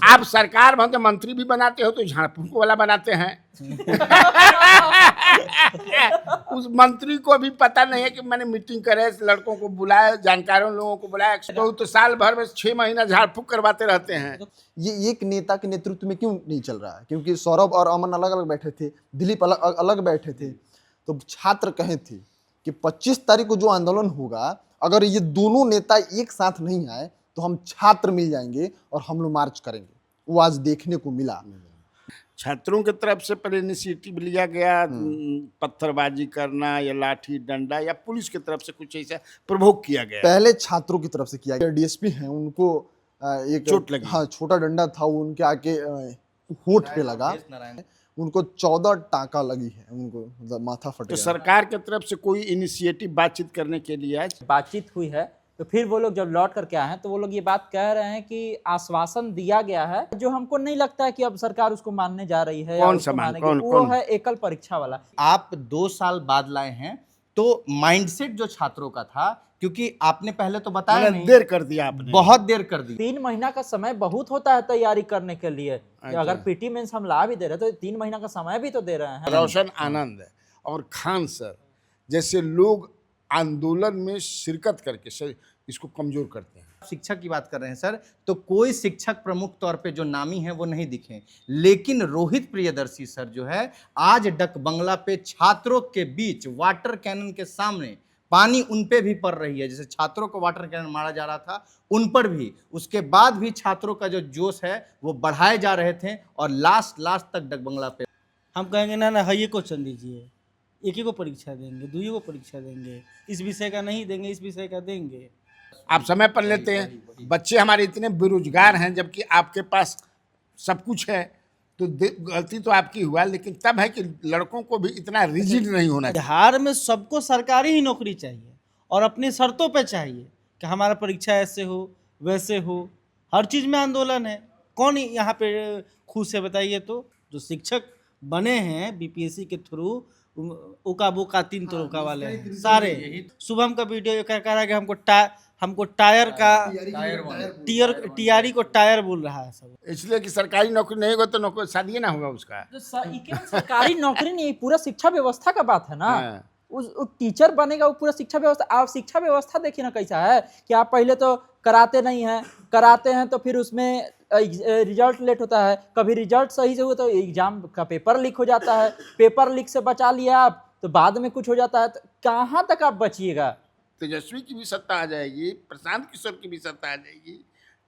आप सरकार में तो मंत्री भी बनाते हो तो झाड़ फूक वाला बनाते हैं। उस मंत्री को भी पता नहीं है कि मैंने मीटिंग करे, लड़कों को बुलाया, जानकारों लोगों को बुलाया, तो साल भर में 6 महीना झाड़ फूक करवाते रहते हैं। ये एक नेता के नेतृत्व में क्यों नहीं चल रहा है? क्योंकि सौरभ और अमन अलग अलग बैठे थे, दिलीप अलग अलग बैठे थे, तो छात्र कहे थे कि 25 तारीख को जो आंदोलन होगा, अगर ये दोनों नेता एक साथ नहीं आए तो हम छात्र मिल जाएंगे और हम लोग मार्च करेंगे। वो आज देखने को मिला। छात्रों की तरफ से पहले इनिशिएटिव लिया गया, पत्थरबाजी करना या लाठी डंडा, या पुलिस की तरफ से कुछ ऐसा प्रोवोक किया गया? पहले छात्रों की तरफ से किया गया। डीएसपी हैं, उनको एक चोट लगी। हाँ, छोटा डंडा था, वो उनके आके होठ पे लगा, उनको 14 टाका लगी है, उनको मतलब माथा फट तो गया। सरकार की तरफ से कोई इनिशिएटिव बातचीत करने के लिए आज बातचीत हुई है, तो फिर वो लोग जब लौट करके आए हैं तो वो लोग ये बात कह रहे हैं कि आश्वासन दिया गया है, जो हमको नहीं लगता है कि अब सरकार उसको मानने जा रही है। कौन सा मान? वो है एकल परीक्षा वाला। आप 2 साल बाद लाए हैं, तो माइंडसेट जो छात्रों का था, क्योंकि आपने पहले तो बताया नहीं, देर कर दिया आपने, बहुत देर कर दी। 3 महीना का समय बहुत होता है तैयारी करने के लिए। अगर पीटी मेंस हम ला भी दे रहे हैं तो 3 महीना का समय भी तो दे रहे हैं। रोशन आनंद और खान सर जैसे लोग आंदोलन में शिरकत करके इसको कमजोर करते हैं। शिक्षक की बात कर रहे हैं सर, तो कोई शिक्षक प्रमुख तौर पे जो नामी है वो नहीं दिखे, लेकिन रोहित प्रियदर्शी सर जो है, आज डक बंगला पे छात्रों के बीच वाटर कैनन के सामने पानी उन पे भी पड़ रही है। जैसे छात्रों को वाटर कैनन मारा जा रहा था, उन पर भी, उसके बाद भी छात्रों का जो जोश है वो बढ़ाए जा रहे थे, और लास्ट तक डक बंगला पे हम कहेंगे ना हाइये क्वेश्चन दीजिए, एक ही को परीक्षा देंगे, दूसरी को परीक्षा देंगे, इस विषय का नहीं देंगे, इस विषय का देंगे। आप समय पर लेते हैं। बच्चे हमारे इतने बेरोजगार हैं, जबकि आपके पास सब कुछ है, तो गलती तो आपकी हुआ, लेकिन तब है कि लड़कों को भी इतना रिजिड नहीं होना चाहिए। बिहार में सबको सरकारी ही नौकरी चाहिए और अपनी शर्तों पे चाहिए कि हमारा परीक्षा ऐसे हो वैसे हो। हर चीज़ में आंदोलन है, कौन यहाँ पे खुश है बताइए? तो जो शिक्षक बने हैं बीपीएससी के थ्रू, उका बुका 3 तरोका वाले हैं सारे। शुभम का वीडियो कह रहा है कि हमको टायर का टीआरई को टायर बोल रहा है सब, इसलिए कि सरकारी नौकरी नहीं होगा तो नौकरी शादी ना होगा उसका। सरकारी नौकरी नहीं, पूरा शिक्षा व्यवस्था का बात है ना। उस टीचर बनेगा वो पूरा शिक्षा व्यवस्था। आप शिक्षा व्यवस्था देखिए ना कैसा है कि आप पहले तो कराते नहीं हैं, कराते हैं तो फिर उसमें रिजल्ट लेट होता है, कभी रिजल्ट सही से हुआ तो एग्जाम का पेपर लीक हो जाता है, पेपर लीक से बचा लिया आप तो बाद में कुछ हो जाता है, तो कहाँ तक आप बचिएगा? तेजस्वी की भी सत्ता आ जाएगी, प्रशांत किशोर की भी सत्ता आ जाएगी,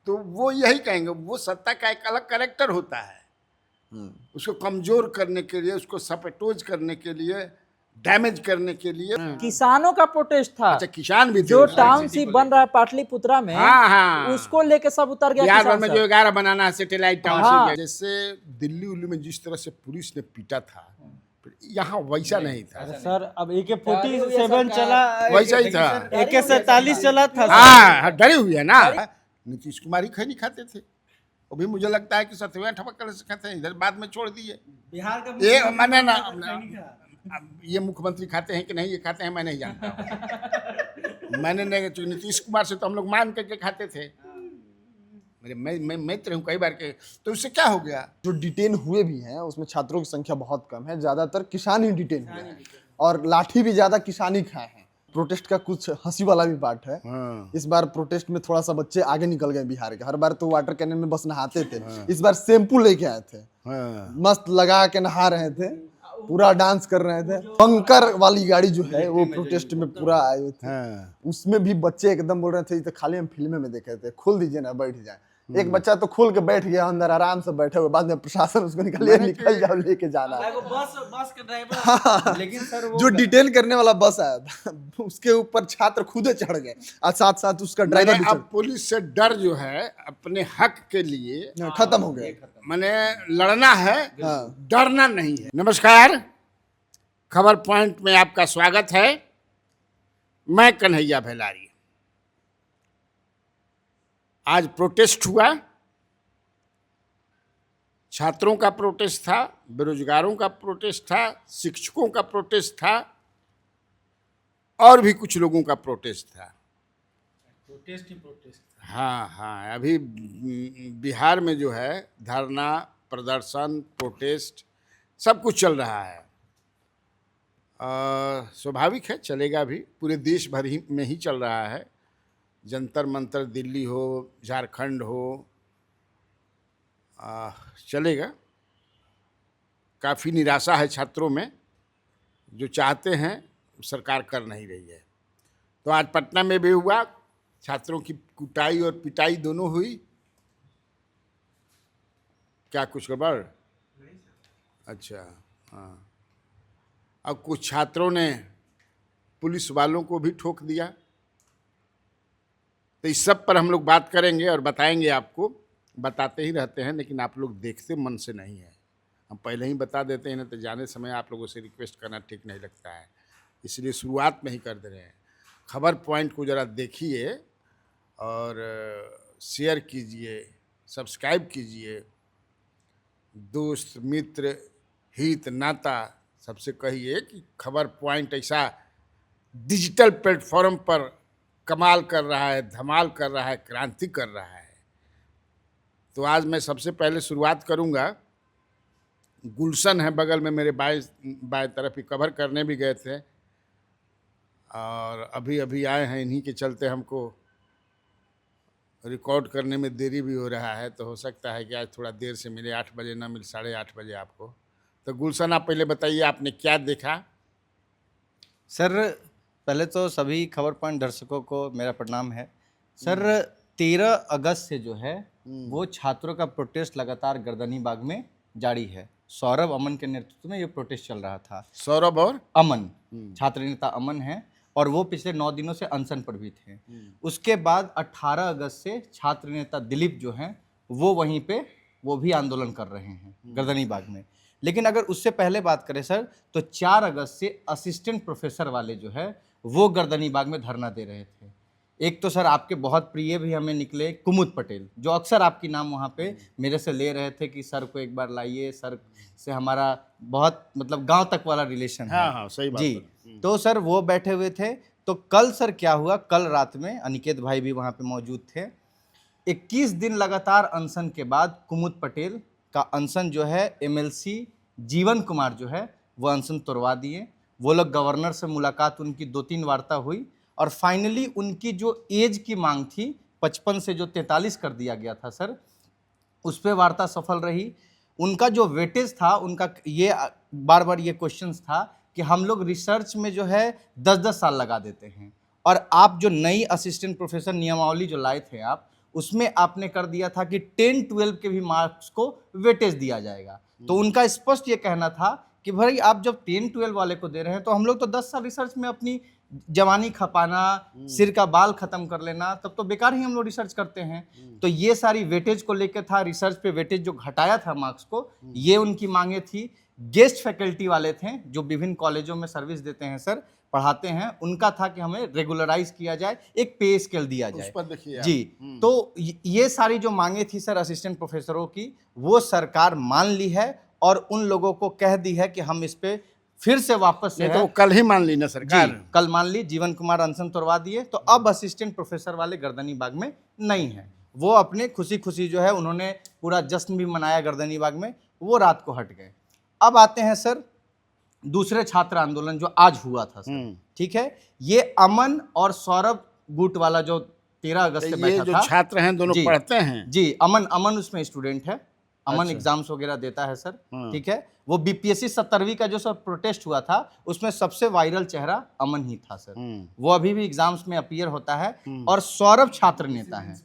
तो वो यही कहेंगे, वो सत्ता का एक अलग कैरेक्टर होता है। उसको कमजोर करने के लिए, उसको सपेटोज करने के लिए, डैमेज करने के लिए। किसानों का प्रोटेस्ट था। अच्छा, किसान भी जो टाउनशिप बन रहा है पाटलिपुत्रा में, हाँ, उसको लेके सब उतर गया। बिहार में जो 11 बनाना है सैटेलाइट टाउनशिप, हाँ। जैसे दिल्ली उल्ली में जिस तरह से पुलिस ने पीटा था, यहाँ वैसा नहीं था सर। अब AK-47 चला, वैसा ही था, AK-47 चला था। हाँ, डरे हुए है ना। नीतीश कुमार ही खैनी खाते थे, वो भी मुझे लगता है कि सतवें ठपक से खाते हैं, इधर बाद में छोड़ दिए। बिहार का ये मैंने ना, अब ये मुख्यमंत्री खाते हैं कि नहीं, ये खाते हैं मैं नहीं जानता हूँ। मैंने नीतीश कुमार से तो हम लोग मान करके खाते थे, मैं मित्र हूँ कई बार के, तो उससे क्या हो गया? जो डिटेन हुए भी हैं उसमें छात्रों की संख्या बहुत कम है, ज्यादातर किसान ही डिटेन हुए हैं, और लाठी भी ज्यादा किसान ही खाए हैं। प्रोटेस्ट का कुछ हंसी वाला भी पार्ट है। इस बार प्रोटेस्ट में थोड़ा सा बच्चे आगे निकल गए बिहार के। हर बार तो वाटर कैनन में बस नहाते थे, इस बार शैम्पू लेके आए थे, मस्त लगा के नहा रहे थे, पूरा डांस कर रहे थे। बंकर वाली गाड़ी जो है वो प्रोटेस्ट में पूरा आए हुए थे, उसमें भी बच्चे एकदम बोल रहे थे तो खाली हम फिल्म में देखे थे, खोल दीजिए ना बैठ जाए। एक बच्चा तो खोल के बैठ गया अंदर, आराम से बैठे हुए, बाद में प्रशासन उसको निकल जाओ लेके जाना। बस के ड्राइवर, लेकिन सर वो जो डिटेन करने वाला बस आया था उसके ऊपर छात्र खुदे चढ़ गए और साथ साथ उसका ड्राइवर भी अब पुलिस से डर जो है अपने हक के लिए खत्म हो गया। मैंने लड़ना है, डरना नहीं है। नमस्कार, खबर पॉइंट में आपका स्वागत है। मैं कन्हैया भेलारी। आज प्रोटेस्ट हुआ, छात्रों का प्रोटेस्ट था, बेरोजगारों का प्रोटेस्ट था, शिक्षकों का प्रोटेस्ट था, और भी कुछ लोगों का प्रोटेस्ट था। प्रोटेस्ट ही प्रोटेस्ट। हाँ हाँ, अभी बिहार में जो है धरना, प्रदर्शन, प्रोटेस्ट सब कुछ चल रहा है। स्वाभाविक है, चलेगा भी, पूरे देश भर ही में ही चल रहा है। जंतर मंतर दिल्ली हो, झारखंड हो, चलेगा। काफ़ी निराशा है छात्रों में, जो चाहते हैं सरकार कर नहीं रही है। तो आज पटना में भी हुआ, छात्रों की कुटाई और पिटाई दोनों हुई। क्या कुछ गड़बड़? अच्छा, हाँ। अब कुछ छात्रों ने पुलिस वालों को भी ठोक दिया। तो इस सब पर हम लोग बात करेंगे और बताएंगे आपको, बताते ही रहते हैं, लेकिन आप लोग देखते मन से नहीं है। हम पहले ही बता देते हैं ना, तो जाने समय आप लोगों से रिक्वेस्ट करना ठीक नहीं लगता है, इसलिए शुरुआत में ही कर दे रहे हैं। खबर पॉइंट को ज़रा देखिए और शेयर कीजिए, सब्सक्राइब कीजिए। दोस्त मित्र हित नाता सबसे कहिए कि खबर पॉइंट ऐसा डिजिटल प्लेटफॉर्म पर कमाल कर रहा है, धमाल कर रहा है, क्रांति कर रहा है। तो आज मैं सबसे पहले शुरुआत करूंगा, गुलशन है बगल में मेरे बाएं तरफ ही, कवर करने भी गए थे और अभी अभी आए हैं। इन्हीं के चलते हमको रिकॉर्ड करने में देरी भी हो रहा है, तो हो सकता है कि आज थोड़ा देर से मिले, 8 बजे ना मिले, 8:30 बजे आपको। तो गुलशन, आप पहले बताइए आपने क्या देखा? सर पहले तो सभी खबर पॉइंट दर्शकों को मेरा प्रणाम है। सर 13 अगस्त से जो है वो छात्रों का प्रोटेस्ट लगातार गर्दनी बाग में जारी है। सौरभ अमन के नेतृत्व में ये प्रोटेस्ट चल रहा था। सौरभ और अमन, छात्र नेता अमन है, और वो पिछले 9 दिनों से अनशन पर भी थे। उसके बाद 18 अगस्त से छात्र नेता दिलीप जो हैं वो वहीं पे वो भी आंदोलन कर रहे हैं गर्दनी बाग में। लेकिन अगर उससे पहले बात करें सर, तो 4 अगस्त से असिस्टेंट प्रोफेसर वाले जो है वो गर्दनी बाग में धरना दे रहे थे। एक तो सर आपके बहुत प्रिय भी हमें निकले कुमुद पटेल, जो अक्सर आपकी नाम वहाँ पे मेरे से ले रहे थे कि सर को एक बार लाइए, सर से हमारा बहुत मतलब गांव तक वाला रिलेशन है। हाँ हाँ, सही बात जी। है। तो सर वो बैठे हुए थे। तो कल सर क्या हुआ, कल रात में अनिकेत भाई भी वहाँ पे मौजूद थे। 21 दिन लगातार अनशन के बाद कुमुद पटेल का अनशन जो है MLC जीवन कुमार जो है वो अनशन तोड़वा दिए। वो लोग गवर्नर से मुलाकात, उनकी 2-3 वार्ता हुई और फाइनली उनकी जो एज की मांग थी 55 से जो 43 कर दिया गया था सर, उस पर वार्ता सफल रही। उनका जो वेटेज था, उनका ये बार बार ये क्वेश्चंस था कि हम लोग रिसर्च में जो है 10-10 साल लगा देते हैं, और आप जो नई असिस्टेंट प्रोफेसर नियमावली जो लाए थे आप, उसमें आपने कर दिया था कि 10-12 के भी मार्क्स को वेटेज दिया जाएगा। तो उनका स्पष्ट ये कहना था कि भाई आप जब 10-12 वाले को दे रहे हैं तो हम लोग तो 10 साल रिसर्च में अपनी जवानी खपाना, सिर का बाल खत्म कर लेना, तब तो बेकार ही हम लोग रिसर्च करते हैं। तो ये सारी वेटेज को लेकर था, रिसर्च पे वेटेज जो घटाया था मार्क्स को, ये उनकी मांगे थी। गेस्ट फैकल्टी वाले थे जो विभिन्न कॉलेजों में सर्विस देते हैं सर, पढ़ाते हैं, उनका था कि हमें रेगुलराइज किया जाए, एक पे स्केल दिया जाए। उस पर देखिए जी। तो ये सारी जो मांगे थी सर असिस्टेंट प्रोफेसरों की, वो सरकार मान ली है और उन लोगों को कह दी है कि हम इस पे फिर से वापस से तो कल ही मान ली ना सरकार? जी, कल मान ली। जीवन कुमार अनशन तोड़वा दिए, तो अब असिस्टेंट प्रोफेसर वाले गर्दनी बाग में नहीं है। वो अपने खुशी खुशी जो है उन्होंने पूरा जश्न भी मनाया गर्दनी बाग में, वो रात को हट गए। अब आते हैं सर दूसरे छात्र आंदोलन जो आज हुआ था सर, ठीक है। ये अमन और सौरभ गुट वाला जो 13 अगस्त से ये बैठा जो था, छात्र हैं दोनों जी, पढ़ते हैं? जी, अमन उसमें स्टूडेंट है, अमन अच्छा। एग्जाम्स वगैरह देता है सर, ठीक है। वो BPSC 70वीं का जो सर प्रोटेस्ट हुआ था, उसमें सबसे वायरल चेहरा अमन ही था सर। वो अभी भी एग्जाम्स में अपीयर होता है। और सौरभ छात्र नेता है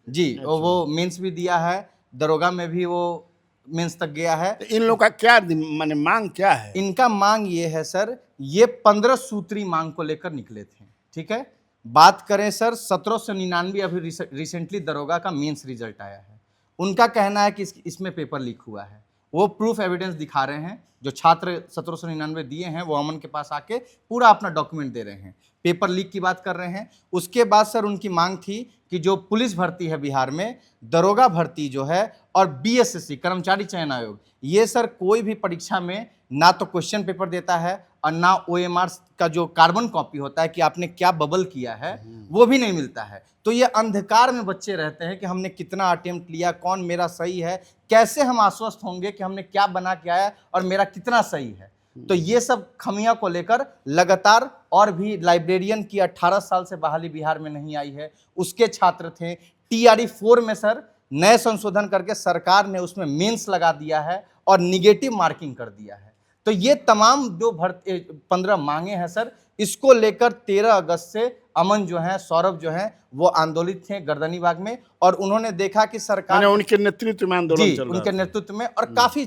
जी, वो मेंस भी दिया है, दरोगा में भी वो मेंस तक गया है। तो इन लोग का क्या माने मांग क्या है? इनका मांग ये है सर, ये 15 सूत्री मांग को लेकर निकले थे, ठीक है। बात करें सर 1799 अभी रिसेंटली दरोगा का मेंस रिजल्ट आया है। उनका कहना है कि इसमें पेपर लीक हुआ है। वो प्रूफ एविडेंस दिखा रहे हैं। जो छात्र 1799 दिए हैं वो अमन के पास आके पूरा अपना डॉक्यूमेंट दे रहे हैं। पेपर लीक की बात कर रहे हैं। उसके बाद सर उनकी मांग थी कि जो पुलिस भर्ती है बिहार में, दरोगा भर्ती जो है और बीएसएससी कर्मचारी चयन आयोग, ये सर कोई भी परीक्षा में ना तो क्वेश्चन पेपर देता है और ना ओएमआर का जो कार्बन कॉपी होता है कि आपने क्या बबल किया है वो भी नहीं मिलता है। तो ये अंधकार में बच्चे रहते हैं कि हमने कितना अटेम्प्ट लिया, कौन मेरा सही है, कैसे हम आश्वस्त होंगे कि हमने क्या बना के आया और मेरा कितना सही है। तो ये सब खमिया को लेकर लगातार, और भी लाइब्रेरियन की 18 साल से बहाली बिहार में नहीं आई है, उसके छात्र थे। टीआरई 4 में सर नए संशोधन करके सरकार ने उसमें मेंस लगा दिया है और निगेटिव मार्किंग कर दिया है। तो ये तमाम जो 15 मांगे हैं सर, इसको लेकर 13 अगस्त से अमन जो है, सौरभ जो है, वो आंदोलित थे गर्दनीबाग में, और उन्होंने देखा कि सरकार उनके नेतृत्व में आंदोलन जी चल रहा उनके था। नेतृत्व में, और काफी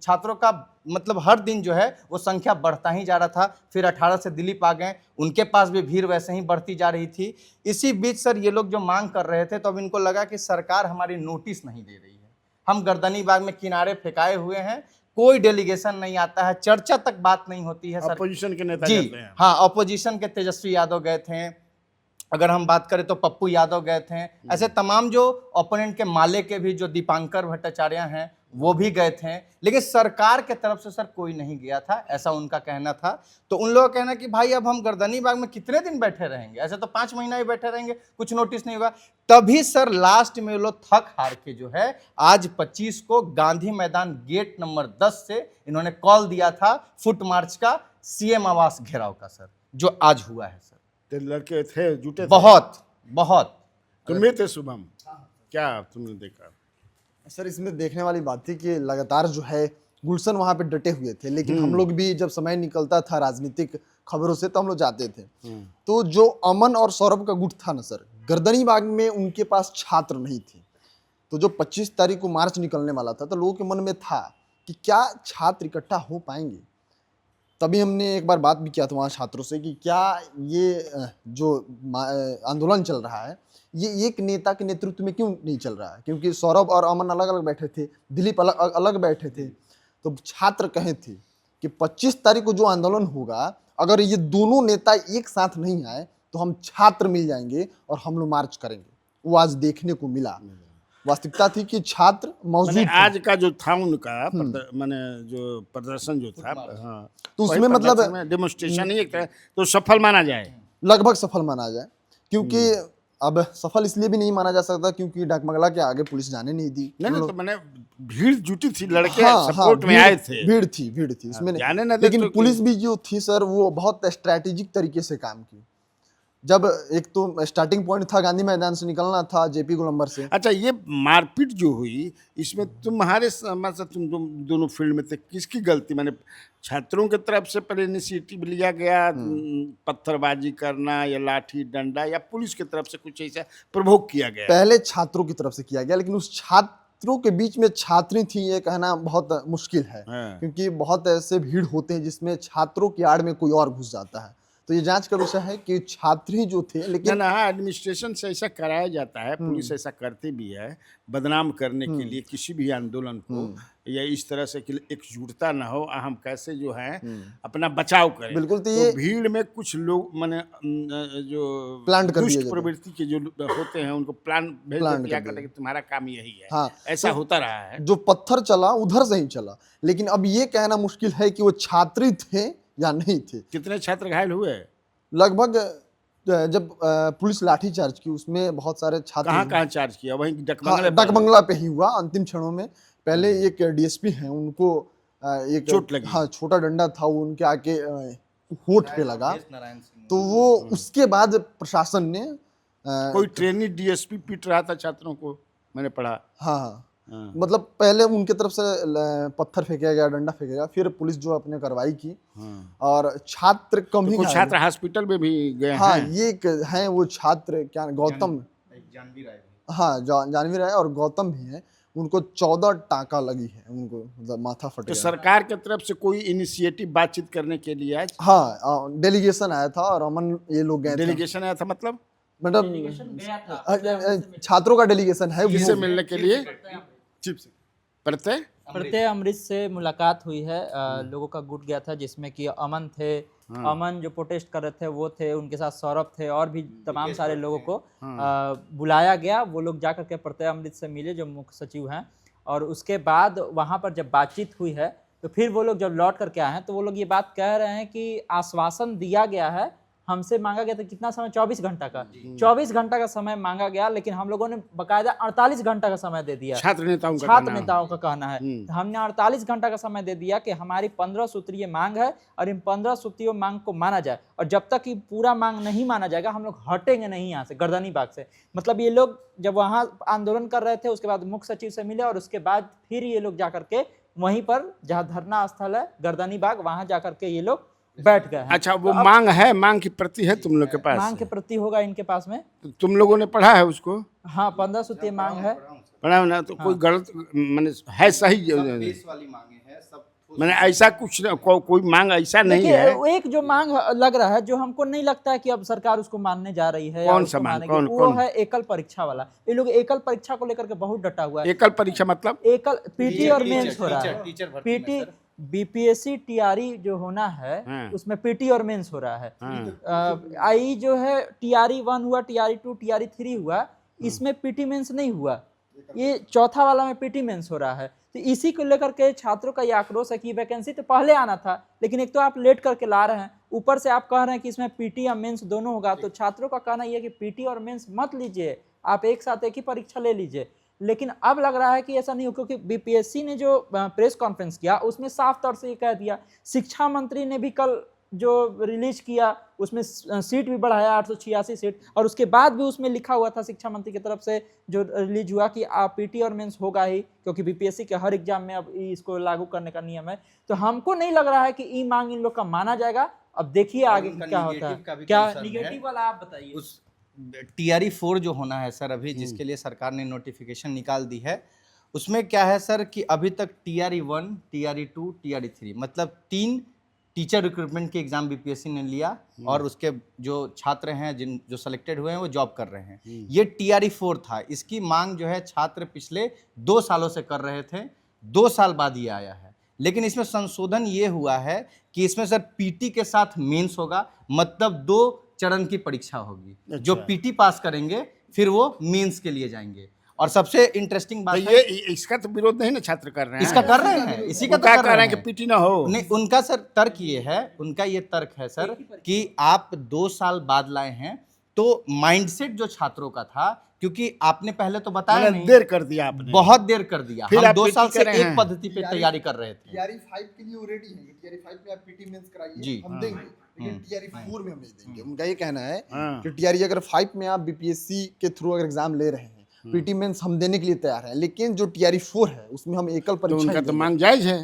छात्रों का मतलब हर दिन जो है वो संख्या बढ़ता ही जा रहा था। फिर 18 से दिलीप आ गए, उनके पास भी भीड़ वैसे ही बढ़ती जा रही थी। इसी बीच सर ये लोग जो मांग कर रहे थे, तो अब इनको लगा कि सरकार हमारी नोटिस नहीं दे रही है। हम गर्दनीबाग में किनारे फेंकाए हुए हैं, कोई डेलीगेशन नहीं आता है, चर्चा तक बात नहीं होती है सर। अपोजिशन के नेता जी जाते हैं। हाँ, अपोजिशन के तेजस्वी यादव गए थे, अगर हम बात करें तो पप्पू यादव गए थे, ऐसे तमाम जो ओपोनेंट के माले के भी जो दीपांकर भट्टाचार्य हैं वो भी गए थे, लेकिन सरकार के तरफ से सर कोई नहीं गया था, ऐसा उनका कहना था। तो उन लोगों का कहना कि भाई अब हम गर्दनीबाग में कितने दिन बैठे रहेंगे, ऐसे तो 5 महीना ही बैठे रहेंगे, कुछ नोटिस नहीं होगा। तभी सर लास्ट में वो लोग थक हार के जो है आज 25 को गांधी मैदान गेट नंबर 10 से इन्होंने कॉल दिया था फुट मार्च का, सीएम आवास घेराव का सर, जो आज हुआ है सर। तो लड़के थे, जुटे थे। बहुत बहुत तुम भी थे शुभम, क्या तुमने देखा? सर इसमें देखने वाली बात थी कि लगातार जो है गुलशन वहाँ पे डटे हुए थे, लेकिन हम लोग भी जब समय निकलता था राजनीतिक खबरों से तो हम लोग जाते थे। तो जो अमन और सौरभ का गुट था ना सर, गर्दनीबाग में उनके पास छात्र नहीं थे। तो जो 25 तारीख को मार्च निकलने वाला था, तो लोगों के मन में था कि क्या छात्र इकट्ठा हो पाएंगे। तभी हमने एक बार बात भी किया था वहाँ छात्रों से कि क्या ये जो आंदोलन चल रहा है ये एक नेता के नेतृत्व में क्यों नहीं चल रहा है, क्योंकि सौरभ और अमन अलग अलग बैठे थे, दिलीप अलग अलग बैठे थे। तो छात्र कहे थे कि 25 तारीख को जो आंदोलन होगा, अगर ये दोनों नेता एक साथ नहीं आए तो हम छात्र मिल जाएंगे और हम लोग मार्च करेंगे। वो आज देखने को मिला। वास्तविकता थी कि छात्र मौजूद थे। आज का जो था उनका माने जो प्रदर्शन जो था, हाँ, तो उसमें मतलब डेमोन्स्ट्रेशन ही एक तरह तो सफल माना जाए, लगभग सफल माना जाए। क्योंकि अब सफल इसलिए भी नहीं माना जा सकता क्योंकि डाकबंगला के आगे पुलिस जाने नहीं दी। नहीं तो मैंने भीड़ जुटी थी, लड़के सपोर्ट में आए थे, भीड़ थी इसमें जाने न दे। लेकिन तो पुलिस भी जो थी सर वो बहुत स्ट्रैटेजिक तरीके से काम की। जब एक तो स्टार्टिंग पॉइंट था गांधी मैदान से निकलना था जेपी गोलंबर से। अच्छा, ये मारपीट जो हुई इसमें तुम्हारे मतलब तुम दोनों फील्ड में थे, किसकी गलती? मैंने छात्रों की तरफ से पहले इनिशिएटिव लिया गया पत्थरबाजी करना या लाठी डंडा, या पुलिस की तरफ से कुछ ऐसा प्रोवोक किया गया? पहले छात्रों की तरफ से किया गया, लेकिन उस छात्रों के बीच में छात्री थी ये कहना बहुत मुश्किल है। क्योंकि बहुत ऐसे भीड़ होते हैं जिसमें छात्रों की आड़ में कोई और घुस जाता है। तो ये जांच का विषय है कि छात्री जो थे, लेकिन ना एडमिनिस्ट्रेशन से ऐसा कराया जाता है, पुलिस ऐसा करती भी है बदनाम करने के लिए किसी भी आंदोलन को, या इस तरह से कि एकजुटता ना हो, हम कैसे जो है अपना बचाव करें। बिल्कुल। तो ये भीड़ में कुछ लोग माने जो प्लान कर दुष्ट प्रवृत्ति के जो होते हैं उनको प्लान भेज दिया करते कि तुम्हारा काम यही है। हाँ, ऐसा होता रहा है। जो पत्थर चला उधर से ही चला, लेकिन अब ये कहना मुश्किल है कि वो छात्री थे या नहीं थे। कितने छात्र घायल हुए? लगभग जब पुलिस लाठी चार्ज की उसमें बहुत सारे छात्र। कहाँ चार्ज किया? वहीं डाकबंगला पे ही हुआ अंतिम क्षणों में। पहले एक डीएसपी हैं, उनको एक चोट लगी, हाँ, छोटा डंडा था वो उनके आके होठ पे लगा। तो वो उसके बाद प्रशासन ने कोई ट्रेनी डीएसपी पीट रहा था छात्रों को, मैंने पढ़ा। हाँ, मतलब पहले उनके तरफ से पत्थर फेंका गया, डंडा फेंका गया, फिर पुलिस जो अपने कार्रवाई की। और छात्र कम ही कुछ छात्र हॉस्पिटल में भी गए हैं। हाँ, ये है वो छात्र क्या गौतम, हाँ जानवी राय और गौतम भी है, उनको 14 टाँका लगी है, उनको मतलब माथा फट गया। तो सरकार की तरफ से कोई इनिशिएटिव बातचीत करने के लिए आज? हाँ, डेलीगेशन आया था और अमन ये लोग गए थे। डेलीगेशन आया था मतलब छात्रों का डेलीगेशन है, किससे मिलने के लिए? चीफ से प्रत्यय अमृत से मुलाकात हुई है। लोगों का गुट गया था जिसमें कि अमन थे, अमन जो प्रोटेस्ट कर रहे थे वो थे, उनके साथ सौरभ थे और भी तमाम सारे लोगों को बुलाया गया। वो लोग जाकर के प्रत्यय अमृत से मिले जो मुख्य सचिव हैं, और उसके बाद वहाँ पर जब बातचीत हुई है तो फिर वो लोग जब लौट करके आए हैं तो वो लोग ये बात कह रहे हैं कि आश्वासन दिया गया है, हमसे मांगा गया था कितना समय, 24 घंटा का, 24 घंटा का समय मांगा गया, लेकिन हम लोगों ने बकायदा 48 घंटा का समय दे दिया। छात्र नेताओं का कहना है हमने 48 घंटा का समय दे दिया कि हमारी 15 सूत्रीय मांग है और इन 15 सूत्रीय मांग को माना जाए, और जब तक ये पूरा मांग नहीं माना जाएगा हम लोग हटेंगे नहीं यहाँ से, गर्दनी बाग से। मतलब ये लोग जब वहाँ आंदोलन कर रहे थे उसके बाद मुख्य सचिव से मिले और उसके बाद फिर ये लोग जाकर के वहीं पर जहाँ धरना स्थल है गर्दनी बाग, वहां जाकर के ये लोग बैठ गए हैं। अच्छा, वो तो मांग है, मांग की प्रति है तुम लोग के पास? मांग की प्रति होगा इनके पास में। तो तुम लोगों ने पढ़ा है उसको? हाँ, 15 सूत्रीय मांग है। पढ़ा ना? तो कोई गलत मैंने है, सही वाली मांगे हैं सब, मैंने ऐसा कुछ कोई मांग ऐसा नहीं है। एक जो मांग लग रहा है जो हमको नहीं लगता है कि अब सरकार उसको मानने जा रही है। कौन सा मांग? वो है एकल परीक्षा वाला। ये लोग एकल परीक्षा को लेकर के बहुत डटा हुआ है। एकल परीक्षा मतलब एकल पीटी और मेंस हो रहा है। पीटी बीपीएससी टीआरई जो होना है उसमें पीटी और मेंस हो रहा है। आई जो है टीआरई 1 हुआ, टीआरई 2, टीआरई 3 हुआ, इसमें पीटी मेंस नहीं हुआ। ये चौथा वाला में पीटी मेंस हो रहा है। तो इसी को लेकर के छात्रों का ये आक्रोश है कि वैकेंसी तो पहले आना था, लेकिन एक तो आप लेट करके ला रहे हैं, ऊपर से आप कह रहे हैं कि इसमें पीटी या मेंस दोनों होगा। तो छात्रों का कहना यह है कि पीटी और मेंस मत लीजिए, आप एक साथ एक ही परीक्षा ले लीजिए। लेकिन अब लग रहा है कि ऐसा नहीं हो, क्योंकि बीपीएससी ने जो प्रेस कॉन्फ्रेंस किया उसमें साफ तौर से ये कह दिया। शिक्षा मंत्री ने भी कल जो रिलीज किया उसमें सीट भी बढ़ाया 886 सीट, और उसके बाद भी उसमें लिखा हुआ था शिक्षा मंत्री की तरफ से जो रिलीज हुआ कि पीटी और मेंस होगा ही, क्योंकि बीपीएससी के हर एग्जाम में अब इसको लागू करने का नियम है। तो हमको नहीं लग रहा है कि ई मांग इन लोग का माना जाएगा। अब देखिए आगे क्या होता है। क्या निगेटिव वाला आप बताइए। उस टीआरई 4 जो होना है सर अभी, जिसके लिए सरकार ने नोटिफिकेशन निकाल दी है, उसमें क्या है सर कि अभी तक टीआरई 1, टीआरई 2, टीआरई 3 मतलब 3 टीचर रिक्रूटमेंट के एग्जाम बीपीएससी ने लिया, और उसके जो छात्र हैं जो सेलेक्टेड हुए हैं वो जॉब कर रहे हैं। ये टीआरई 4 था। इसकी मांग जो है छात्र पिछले 2 सालों से कर रहे थे, 2 साल बाद ये आया है। लेकिन इसमें संशोधन ये हुआ है कि इसमें सर पीटी के साथ मेंस होगा, मतलब 2 चरण की परीक्षा होगी। अच्छा। जो पीटी पास करेंगे फिर वो मेंस के लिए जाएंगे। और सबसे इंटरेस्टिंग बात ये इसका तो विरोध नहीं ना छात्र कर रहे हैं? इसका कर रहे हैं, इसी का तो कर रहे हैं कि पीटी ना हो। नहीं, उनका सर तर्क ये है, उनका ये तर्क है सर कि आप 2 साल बाद लाए हैं तो माइंडसेट जो छात्रों का था, क्योंकि आपने पहले तो बताया नहीं, देर कर दिया आपने, बहुत देर कर दिया। फिर हम 2 साल से एक पद्धति पे तैयारी कर रहे थे। टीआरई 5 के लिए वो रेडी हैं, टीआरई 5 में आप पीटी मेंस कराइए, हम देंगे, लेकिन टीआरई 4 में हम नहीं देंगे। उनका ये कहना है कि टीआरई अगर 5 में आप बीपीएससी के थ्रू अगर एग्जाम ले रहे हैं, पीटी मेंस हम देने के लिए तैयार हैं, लेकिन जो टीआरई 4 है उसमें हम एकल परीक्षा, उनका तो मांग जायज है,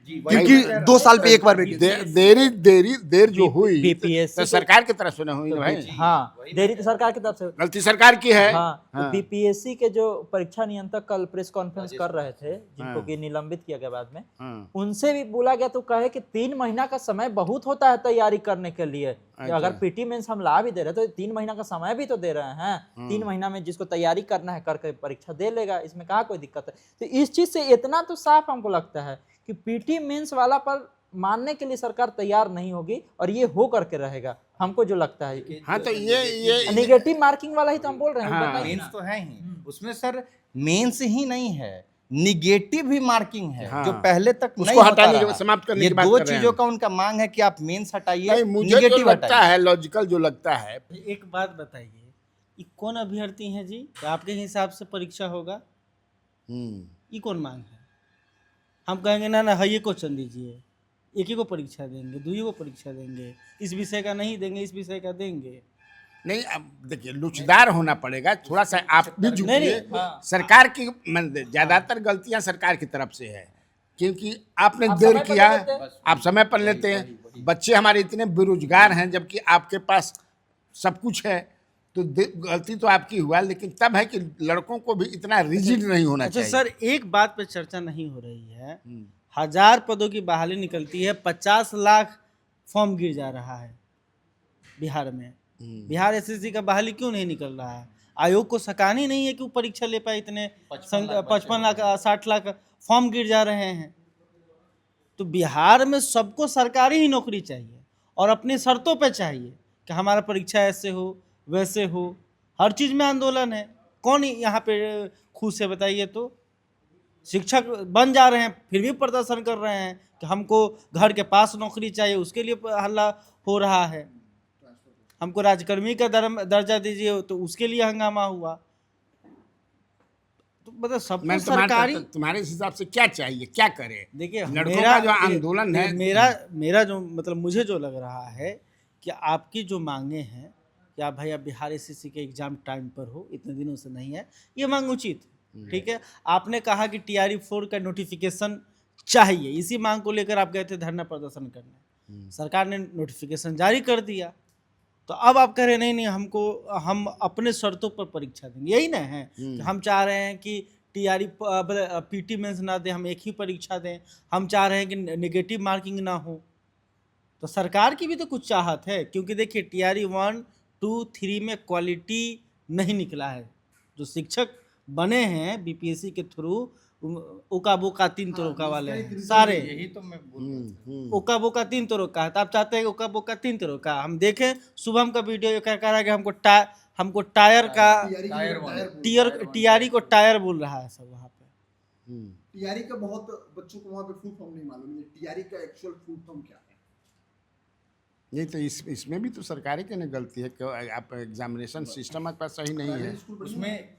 क्योंकि 2 साल पे एक बार देर जो हुई बीपीएससी तो सरकार की तरफ से ना हुई भाई। हाँ, देरी तो सरकार की तरफ से, गलती सरकार की है। हाँ, बीपीएससी के जो परीक्षा नियंत्रक कल प्रेस कॉन्फ्रेंस कर रहे थे, जिनको कि निलंबित किया गया बाद में, उनसे भी बोला गया तो कहे कि 3 महीना का समय बहुत होता है तैयारी करने के लिए। अगर पीटी मेंस हम ला भी दे रहे तो 3 महीना का समय भी तो दे रहे हैं। 3 महीना में जिसको तैयारी करना है करके परीक्षा दे लेगा, इसमें कहाँ कोई दिक्कत है। तो इस चीज से इतना तो साफ हमको लगता है कि पीटी मेंस वाला पर मानने के लिए सरकार तैयार नहीं होगी, और ये हो करके रहेगा, हमको जो लगता है। हाँ, तो ये नेगेटिव मार्किंग वाला ही तो हम बोल रहे हैं। मेंस तो है ही, उसमें सर मेंस ही नहीं है, निगेटिव भी मार्किंग है। हाँ। जो पहले तक उसको नहीं हटाने के, समाप्त करने की बात कर रहे हैं। 2 चीजों का उनका मांग है कि आप मेंस हटाइए, मुझे जो लगता है लॉजिकल जो लगता है। एक बात बताइए, ये कौन अभ्यर्थी हैं जी आपके हिसाब से परीक्षा होगा? ये कौन मांग है? हम कहेंगे ना है, ये क्वेश्चन दीजिए, एक ही को परीक्षा देंगे, 2 को परीक्षा देंगे, इस विषय का नहीं देंगे, इस विषय का देंगे। नहीं, अब देखिए लुचदार होना पड़ेगा थोड़ा सा, आप भी झुकिए। सरकार की ज्यादातर गलतियां सरकार की तरफ से है, क्योंकि आपने देर किया, आप समय पर लेते हैं। बच्चे हमारे इतने बेरोजगार हैं, जबकि आपके पास सब कुछ है, तो गलती तो आपकी हुआ, लेकिन तब है कि लड़कों को भी इतना रिजिड नहीं होना चाहिए। अच्छा सर, एक बात पे चर्चा नहीं हो रही है, 1000 पदों की बहाली निकलती है, 50 लाख फॉर्म गिर जा रहा है बिहार में। बिहार एसएससी का बहाली क्यों नहीं निकल रहा है? आयोग को सकानी नहीं है कि वो परीक्षा ले पाए इतने 55 लाख 60 लाख फॉर्म गिर जा रहे हैं। तो बिहार में सबको सरकारी ही नौकरी चाहिए और अपनी शर्तों पे चाहिए कि हमारा परीक्षा ऐसे हो वैसे हो। हर चीज़ में आंदोलन है। कौन यहाँ पे खुश है बताइए तो? शिक्षक बन जा रहे हैं फिर भी प्रदर्शन कर रहे हैं कि हमको घर के पास नौकरी चाहिए, उसके लिए हल्ला हो रहा है। हमको राजकर्मी का दर्जा दीजिए तो उसके लिए हंगामा हुआ। तो मतलब सबको सरकारी तुम्हारे हिसाब से क्या चाहिए, क्या करे? देखिए लड़कों का जो आंदोलन है, मेरा जो मतलब मुझे जो लग रहा है कि आपकी जो मांगे हैं कि आप भाई आप बिहार एसएससी के एग्जाम टाइम पर हो, इतने दिनों से नहीं है, ये मांग उचित, ठीक है। आपने कहा कि TRE 4 का नोटिफिकेशन चाहिए, इसी मांग को लेकर आप गए थे धरना प्रदर्शन करने। सरकार ने नोटिफिकेशन जारी कर दिया, तो अब आप कह रहे नहीं हम अपने शर्तों पर परीक्षा देंगे, यही ना है कि हम चाह रहे हैं कि TRE PT मेंस ना दें, हम एक ही परीक्षा दें। हम चाह रहे हैं कि नेगेटिव मार्किंग ना हो। तो सरकार की भी तो कुछ चाहत है, क्योंकि देखिए TRE 1, 2, 3 में क्वालिटी नहीं निकला है। जो शिक्षक बने हैं BPSC के थ्रू, ओका बोका 3 तरोका वाले हैं सारे। यही तो मैं बोल ओका बोका 3 तरोका है, तो आप चाहते हैं ओका बोका 3 तरोका। हम देखें शुभम का वीडियो, ये कह रहा है कि हमको टायर का TRE को टायर बोल रहा है सब वहाँ पे। टीआरई का बहुत बच्चों को वहाँ पे फुल फॉर्म नहीं मालूम है। टीआरई का एक्चुअल फुल फॉर्म क्या है? नहीं तो इसमें भी तो सरकारी की ना गलती है कि आप एग्जामिनेशन सिस्टम आपका सही नहीं है। उसमें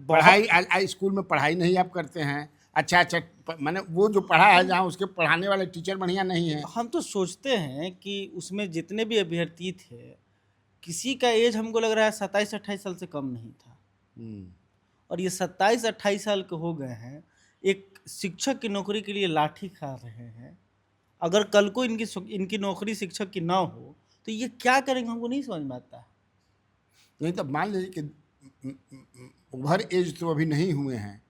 पढ़ाई स्कूल में पढ़ाई नहीं आप करते हैं। अच्छा मैंने वो जो पढ़ा है जहाँ उसके पढ़ाने वाले टीचर बढ़िया नहीं है। हम तो सोचते हैं कि उसमें जितने भी अभ्यर्थी थे, किसी का एज हमको लग रहा है 27-28 साल से कम नहीं था। और ये 27-28 साल के हो गए हैं, एक शिक्षक की नौकरी के लिए लाठी खा रहे हैं। अगर कल को इनकी नौकरी शिक्षक की ना हो तो ये क्या करेंगे, हमको नहीं समझ में आता है। नहीं तो मान लीजिए कि ओवर एज तो अभी नहीं हुए हैं,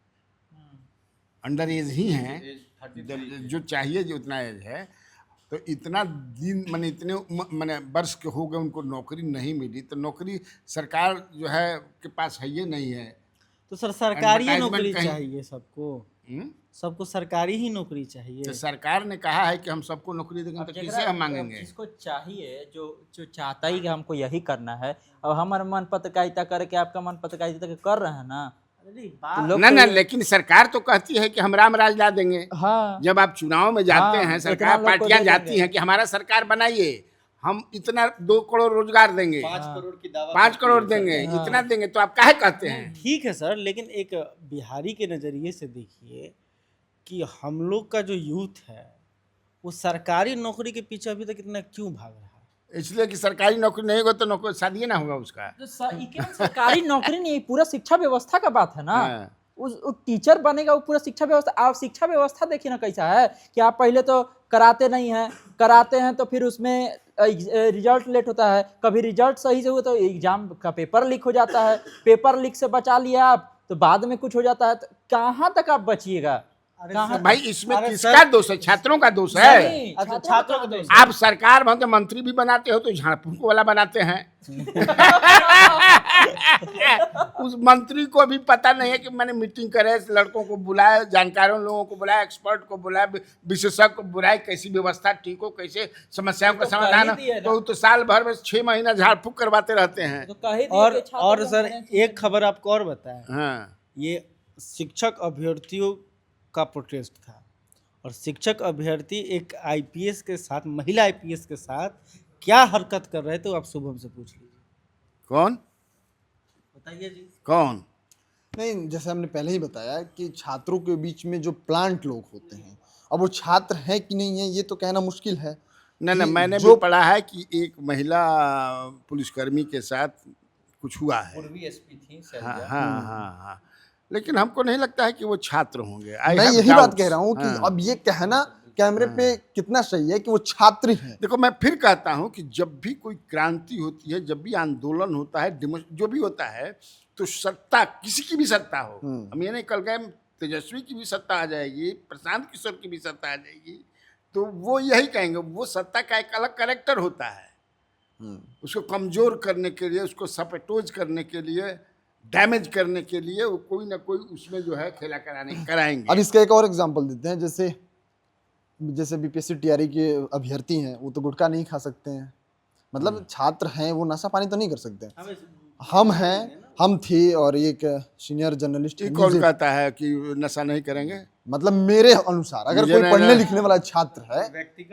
अंडर एज ही हैं। जो चाहिए जो उतना एज है, तो इतना दिन मैंने इतने मैंने वर्ष के हो गए उनको नौकरी नहीं मिली, तो नौकरी सरकार जो है के पास है ये नहीं है। तो सर सरकारी ही नौकरी Advertisement कहीं- चाहिए सबको सरकारी ही नौकरी चाहिए। तो सरकार ने कहा है कि हम सबको नौकरी देंगे, तो किसे हम मांगेंगे? जिसको चाहिए, जो चाहता ही कि हमको यही करना है, अब हमारा मन पत्रकारिता करके आपका मन पत्रकारिता कर रहे हैं ना, तो लोग ना लेकिन सरकार तो कहती है कि हम राम राज ला देंगे। हाँ, जब आप चुनाव में जाते हाँ, हैं, इतना सरकार लोग को पार्टियां दे जाती देंगे। हैं कि हमारा सरकार बनाइए, हम इतना 2 करोड़ रोजगार देंगे, 5 करोड़ की दावा 5 करोड़ देंगे, इतना देंगे, तो आप काहे कहते हैं? ठीक है सर, लेकिन एक बिहारी के नज़रिए से देखिए कि हम लोग का जो यूथ है वो सरकारी नौकरी के पीछे अभी तक इतना क्यों भाग रहा है? इसलिए कि सरकारी नौकरी नहीं होगा तो नौकरी शादी ना होगा उसका। ये केवल सरकारी नौकरी नहीं, पूरा शिक्षा व्यवस्था का बात है ना। हाँ। उस टीचर बनेगा वो पूरा शिक्षा व्यवस्था। आप शिक्षा व्यवस्था देखिए ना कैसा है कि आप पहले तो कराते नहीं हैं, कराते हैं तो फिर उसमें रिजल्ट लेट होता है, कभी रिजल्ट सही से हुआ तो एग्जाम का पेपर लीक हो जाता है, पेपर लीक से बचा लिया आप तो बाद में कुछ हो जाता है, तो कहाँ तक आप बचिएगा? भाई इसमें किसका दोष है? छात्रों का दोष है। नहीं, अच्छा, छात्रों छात्रों का का दोष। आप सरकार में तो मंत्री भी बनाते हो तो झाड़ फूक वाला बनाते हैं। उस मंत्री को भी पता नहीं है कि मैंने मीटिंग करे, लड़कों को बुलाए, जानकारों लोगों को बुलाए, एक्सपर्ट को बुलाए, विशेषज्ञ को बुलाए, कैसी व्यवस्था ठीक हो, कैसे समस्याओं का समाधान हो। तो साल भर में 6 महीना झाड़ फूक करवाते रहते हैं। तो कहे दिए कि छात्रों और को सर होना चाहिए। एक खबर आपको और बताएं, हाँ, ये शिक्षक अभ्यर्थियों का प्रोटेस्ट था और शिक्षक अभ्यर्थी एक IPS के साथ, महिला IPS के साथ क्या हरकत कर रहे थे, तो आप शुभम से पूछ लीजिए। कौन बताइए जी। नहीं, जैसे हमने पहले ही बताया कि छात्रों के बीच में जो प्लांट लोग होते हैं, अब वो छात्र है कि नहीं है ये तो कहना मुश्किल है। ना कि मैंने जो भी पढ़ा है कि एक महिला पुलिसकर्मी के साथ कुछ हुआ है। पूर्वी SP थी हाँ। लेकिन हमको नहीं लगता है कि वो छात्र होंगे। मैं यही बात कह रहा हूँ कि अब ये कहना कैमरे पे कितना सही है कि वो छात्र हैं। देखो मैं फिर कहता हूँ कि जब भी कोई क्रांति होती है, जब भी आंदोलन होता है, जो भी होता है, तो सत्ता, किसी की भी सत्ता हो, हम ये नहीं कल गए तेजस्वी की भी सत्ता आ जाएगी, प्रशांत किशोर की भी सत्ता आ जाएगी, तो वो यही कहेंगे, वो सत्ता का एक अलग कैरेक्टर होता है। उसको कमजोर करने के लिए, उसको सपेटोज करने के लिए डैमेज करने के लिए वो कोई ना कोई उसमें जो है खेला कराएंगे। अब इसका एक और एग्जांपल देते हैं, जैसे जैसे बीपीएससी टीआरई के अभ्यर्थी हैं, वो तो गुटखा नहीं खा सकते हैं, मतलब छात्र हैं, वो नशा पानी तो नहीं कर सकते। हम हैं, हम थे, और एक सीनियर जर्नलिस्ट ये कौन कहता है कि नशा नहीं करेंगे? मतलब मेरे अनुसार अगर मुझे कोई ना- पढ़ने लिखने वाला छात्र है,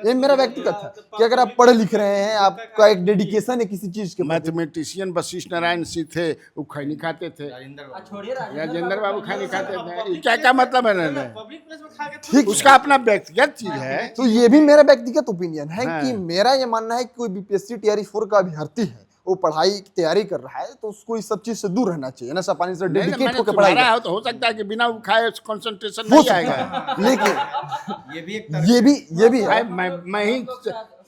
ये मेरा व्यक्तिगत है कि अगर आप पढ़ लिख रहे हैं, आपका एक डेडिकेशन है किसी चीज के प्रति। मैथमेटिशियन वशिष्ठ नारायण सिंह थे, वो खैनी खाते थे, राजेंद्र बाबू खैनी खाते थे। ये क्या मतलब है ना? पब्लिक प्लेस में खा के ठीक, उसका अपना व्यक्तिगत चीज है। तो ये भी मेरा व्यक्तिगत ओपिनियन है हाँ। कि मेरा ये मानना है कि कोई बीपीएससी टीआरई 4 का अभ्यर्थी है, वो पढ़ाई की तैयारी कर रहा है, तो उसको इस सब चीज से दूर रहना चाहिए, नशा पानी से नहीं, डेडिकेट मैंने होकर पढ़ाई तुम्हारा करे। हो तो हो सकता है कि बिना वो खाए कंसंट्रेशन हो नहीं सकता आएगा। है, लेकिन ये भी एक ये भी है। मैं ही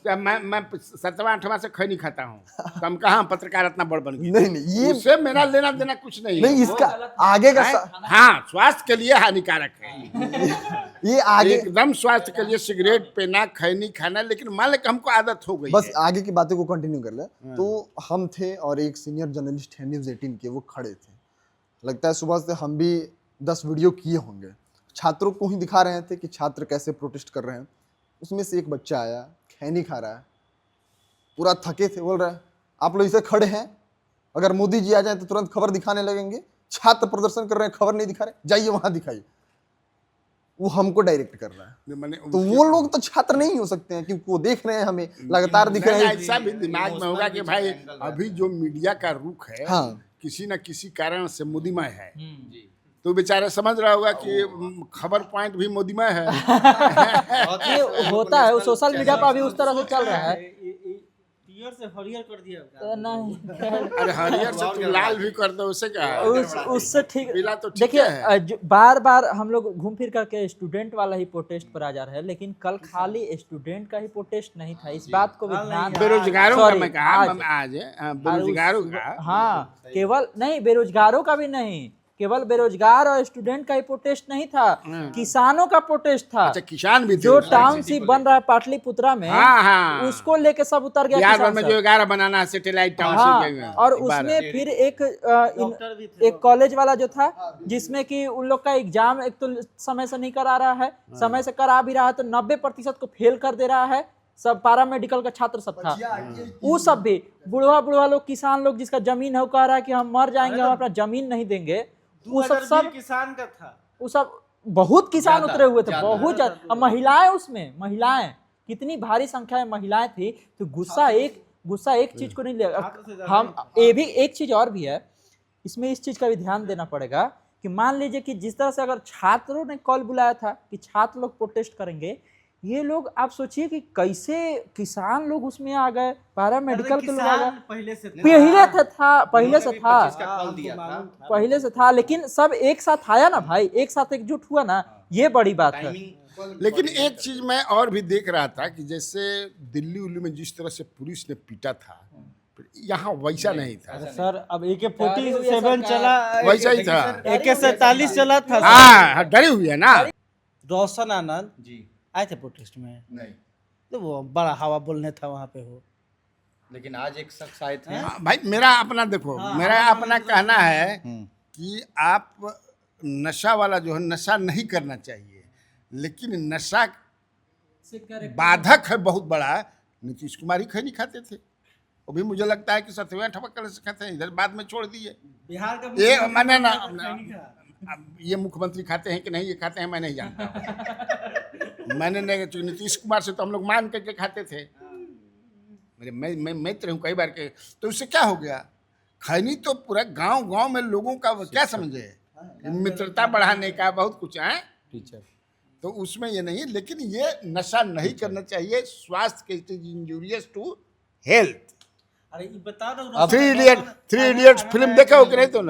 मैं 7वां 8वां से खैनी खाता हूँ, तो हम कहाँ पत्रकार इतना बड़ बन गए? नहीं ये उससे मेरा लेना देना कुछ नहीं है। नहीं, इसका आगे का हाँ, स्वास्थ्य के लिए हानिकारक है, ये आगे एकदम स्वास्थ्य के लिए सिगरेट पीना, खैनी खाना। लेकिन मान ले कि हमको आदत हो गई बस है। आगे की बातें को कंटिन्यू कर ले। तो हम थे और एक सीनियर जर्नलिस्ट है न्यूज़ 18 के, वो खड़े थे, लगता है सुबह से हम भी 10 वीडियो किए होंगे, छात्रों को ही दिखा रहे थे कि छात्र कैसे प्रोटेस्ट कर रहे हैं। उसमें से एक बच्चा आया, खैनी खा रहा है, पूरा थके थे, बोल रहा है आप लोग इसे खड़े हैं, अगर मोदी जी आ जाए तो तुरंत खबर दिखाने लगेंगे, छात्र प्रदर्शन कर रहे हैं, खबर नहीं दिखा रहे, जाइए वहां दिखाइए। वो हमको डायरेक्ट कर रहा है। मैंने तो वो लोग तो छात्र नहीं हो सकते हैं, क्योंकि वो देख रहे हैं हमें, लगातार दिख रहे हैं। ऐसा भी दिमाग में होगा कि भाई अभी जो मीडिया का रुख है, हाँ। किसी न किसी कारण से मोदीमय है, तो बेचारा समझ रहा होगा कि खबर पॉइंट भी मोदीमय है। ये होता है, वो सोशल मीडिया पर अभी उस तरह से चल रहा है। पियर से हरियर कर दिया तो नहीं, अरे हरियर से तू लाल भी कर दो, उससे क्या है? उससे ठीक। पीला तो ठीक देखिए, है। बार बार हम लोग घूम फिर करके स्टूडेंट वाला ही प्रोटेस्ट पर आ जा रहे हैं, लेकिन कल खाली स्टूडेंट का ही प्रोटेस्ट नहीं था, इस बात को भी ध्यान। बेरोजगारों का Sorry, मैं कहा, आज बेरोजगारों का। हाँ, केवल नहीं, बेरोजगारों का भी नहीं, केवल बेरोजगार और स्टूडेंट का ही प्रोटेस्ट नहीं था, किसानों का प्रोटेस्ट था। अच्छा, किसान भी थे जो उसमें। टाउनशिप बन रहा है पाटलिपुत्रा में, हाँ, हाँ। उसको लेके सब उतर गया बिहार किसान में सब। जो 11 बनाना है सैटेलाइट हाँ, टाउनशिप, और उसमें फिर एक कॉलेज वाला जो था, जिसमें कि उन लोग का एग्जाम एक तो समय से नहीं करा रहा है, समय से करा भी रहा है तो 90% को फेल कर दे रहा है। सब पारा मेडिकल का छात्र सब था, वो सब भी बुढ़वा लोग, किसान लोग जिसका जमीन है, वो कह रहा है कि हम मर जाएंगे, हम अपना जमीन नहीं देंगे। वो सब किसान का था, वो सब बहुत किसान उतरे हुए थे, बहुत ज्यादा। और महिलाएं, उसमें महिलाएं कितनी भारी संख्या में महिलाएं थी। तो गुस्सा एक चीज को नहीं ले, हम ये भी एक चीज और भी है इसमें, इस चीज का भी ध्यान देना पड़ेगा कि मान लीजिए कि जिस तरह से अगर छात्रों ने कॉल बुलाया था कि छात्र लोग प्रोटेस्ट करेंगे, ये लोग आप सोचिए कि कैसे किसान लोग उसमें आ गए, पैरा मेडिकल के लोग आ गए। पहले से पहले से था, लेकिन सब एक साथ आया ना भाई, एक साथ एकजुट हुआ ना, ये बड़ी बात है। लेकिन एक चीज मैं और भी देख रहा था कि जैसे दिल्ली उल्ली में जिस तरह से पुलिस ने पीटा था, यहाँ वैसा नहीं था। सर अब AK-47 चला, वैसा ही था। AK-47 चला था। हाँ, डरी हुई है ना। रोशन आनंद जी आए थे प्रोटेस्ट में, नहीं, तो वो बड़ा हवा बोलने था वहाँ पे हो। लेकिन आज एक शख्स आए थे। भाई मेरा अपना देखो, मेरा अपना कहना है कि आप नशा वाला जो है, नशा नहीं करना चाहिए, लेकिन नशा बाधक है बहुत बड़ा। नीतीश कुमार ही खैनी खाते थे, वो भी मुझे लगता है कि 7वें 8वें से खाते हैं, इधर बाद में छोड़ दिए। बिहार का ये मैंने ना, अब ये मुख्यमंत्री खाते हैं कि नहीं, ये खाते हैं मैं नहीं जानता। मैंने नहीं, नीतीश कुमार से तो हम लोग मान करके खाते थे, मेरे मैं मित्र हूँ कई बार के। तो उससे क्या हो गया, खैनी तो पूरा गांव में लोगों का क्या समझे, मित्रता बढ़ाने का बहुत कुछ है टीचर, तो उसमें ये नहीं। लेकिन ये नशा नहीं करना चाहिए, स्वास्थ्य के, it is injurious to health. अरे ये बता दो, 3 इडियट्स फिल्म देखा हो कि नहीं तो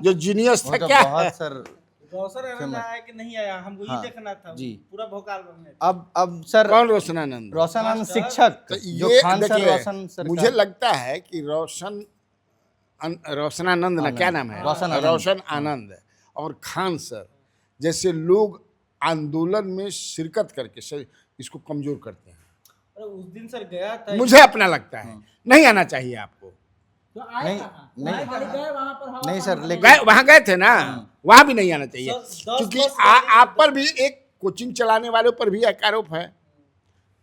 जो जीनियस था, वो तो क्या बहुत सर। रोशन आनंद आया कि नहीं आया, हमको ये देखना था। जी। पूरा भोकाल बनने। अब सर कौन रोशन आनंद? रोशन आनंद शिक्षक, तो जो ये खान सर देखिए, रोशन सर मुझे लगता है कि रोशनानंद ना, क्या नाम है, रोशन आनंद और खान सर जैसे लोग आंदोलन में शिरकत करके इसको कमजोर करते हैं। अरे उस दिन सर गया था, मुझे अपना लगता है नहीं आना चाहिए आपको। तो आए नहीं, कहाँ? नहीं। आए खाली गए वहाँ पर हवा नहीं पानी सर, करने। लेकिन वहाँ गए थे ना, वहाँ भी नहीं आना चाहिए, दस क्योंकि बस आप पर भी एक कोचिंग चलाने वालों पर भी एक आरोप है,